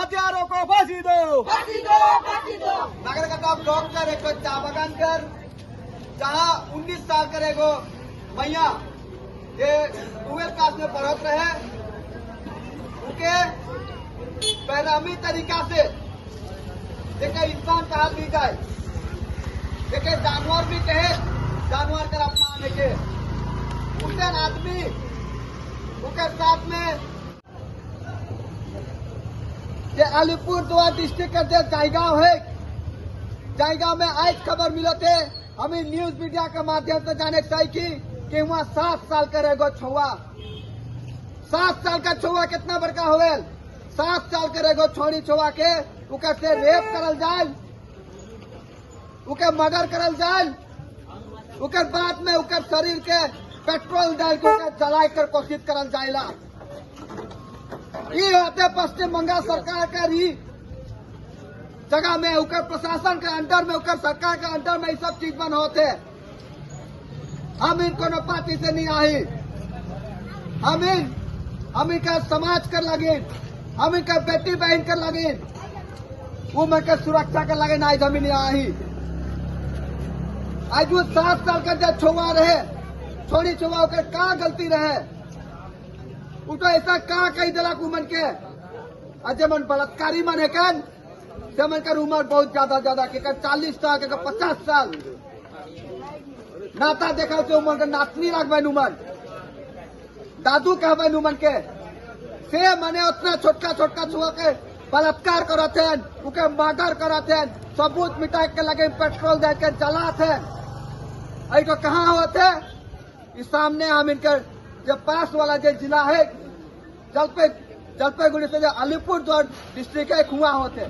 हथियारों को फांसी दो, फांसी दो, फांसी दो। नागरिकता डॉक्टर एक चा बगान कर जहाँ 19 साल करेगो भैया ये 12 क्लास में पढ़त रहे उनके पैरामी तरीका से देखे इंसान कहा दी जाए, देखे जानवर भी कहे जानवर का अपमान है उनके आदमी उनके साथ में ये अलीपुरद्वार डिस्ट्रिक्ट का जायगांव है। जायगांव में आज खबर मिले थे हमें न्यूज मीडिया के माध्यम से जाने चाहिए कि वहाँ 7 साल का रहेगा छुआ। 7 साल का छुआ कितना बड़का होवे? 7 साल का रहेगा छोड़ी छुआ के उके से रेप करल जाए, उके मर्डर करल जाए, उके बाद में उके शरीर के पेट्रोल डाल के उके जलाई कर कोशिश करल जाएला। ये होते पश्चिम बंगाल सरकार का ही जगह में उकर प्रशासन के अंडर में उकर सरकार के अंडर में ये सब चीज बन होते। हम इनको न पार्टी से नहीं आई, हम इनका समाज कर लगे, हम इनका बेटी बहन कर लगे, वो मैं के सुरक्षा कर लगे ना जमीन नहीं आई। आज वो 7 साल का जब छुआ रहे छोड़ी छुआ के का गलती रहे वो तो ऐसा का कही दिला उमन के अजय मन बलात्कारी मन है कन जमन कर उम्र बहुत ज्यादा के 40 साल के 50 साल नाता देखा से उमर के नातनी रखबैन उमन दादू कहबैन उमन के से मने उतना छोटका छुआ के बलात्कार करते उके मर्डर करते सबूत मिटा के लगे पेट्रोल दे के जलाते। आई तो कहाँ होते इस सामने हम इनके जब पास वाला जो जिला है जलपाईगुड़ी से जो अलीपुरद्वार डिस्ट्रिक्ट है कुआं होते।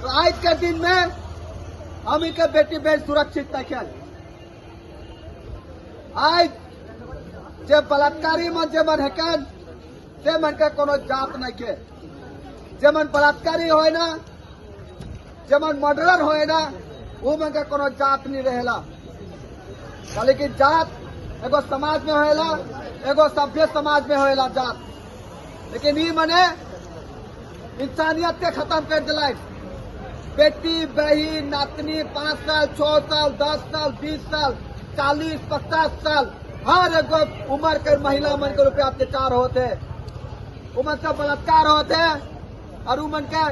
तो आज के दिन में हम इनके बेटी बहन सुरक्षित नहीं है। आज जब बलात्कारी मन जमन है से मन के कोनो जात नहीं के, जमन बलात्कारी होए ना जमन मर्डरर होए ना वो मन के कोनो जात नहीं रहेला। लेकिन जात एगो समाज में होएला, एगो सभ्य समाज में होएला जात। लेकिन ये मने इंसानियत के खत्म कर दिलाई। बेटी बहन नातनी 5 साल 6 साल 10 साल 20 साल 40 50 साल हर एगो उम्र के महिला मन के रूप अत्याचार होते, उमन से बलात्कार होते और उमन के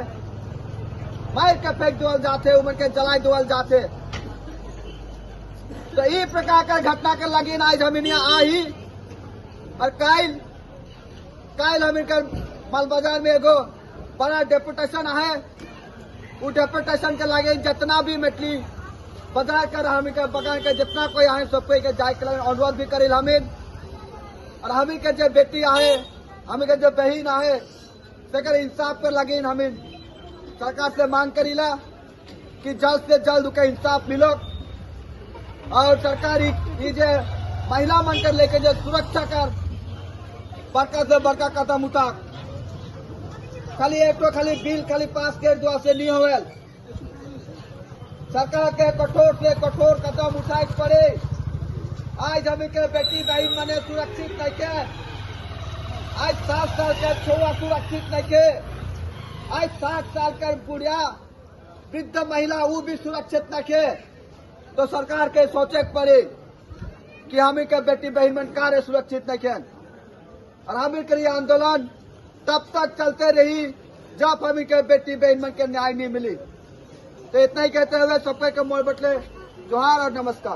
मार के फेंक दुअल जाते, उमन के जलाई दुअल जाते। तो ये प्रकार का घटना के लगी आज हम यहाँ आई और काल हम इनका माल बाजार में एगो बड़ा डेपुटेशन है। वो डेपुटेशन के लगे जितना भी मछली बाजार कर हम बगान के जितना कोई आए सब कोई के जाए के अनुरोध भी करेल हमें और हमी के जो बेटी आए हमी के जो बहन आए तेकर इंसाफ पर लगे हमें सरकार से मांग करीला कि जल्द से जल्द उनका इंसाफ मिलो और सरकार ये जो महिला मन कर लेके जो सुरक्षा कर बड़का से बड़का कदम उठा। खाली एक तो खाली बिल खाली पास कर दो से नहीं होवे, सरकार के कठोर से कठोर कदम उठाए पड़े। आज हम के बेटी बहन मने सुरक्षित नहीं के, आज 7 साल का छुआ सुरक्षित नहीं के, आज 60 साल का बुढ़िया वृद्ध महिला वो भी सुरक्षित नहीं के। तो सरकार के सोचे पड़े कि हम के बेटी बहन मन कार्य सुरक्षित नहीं के और हम के लिए आंदोलन तब तक चलते रही जब हम के बेटी बहन मन के न्याय नहीं मिली। तो इतना ही कहते हुए सबके मोड़ बटले जोहार और नमस्कार।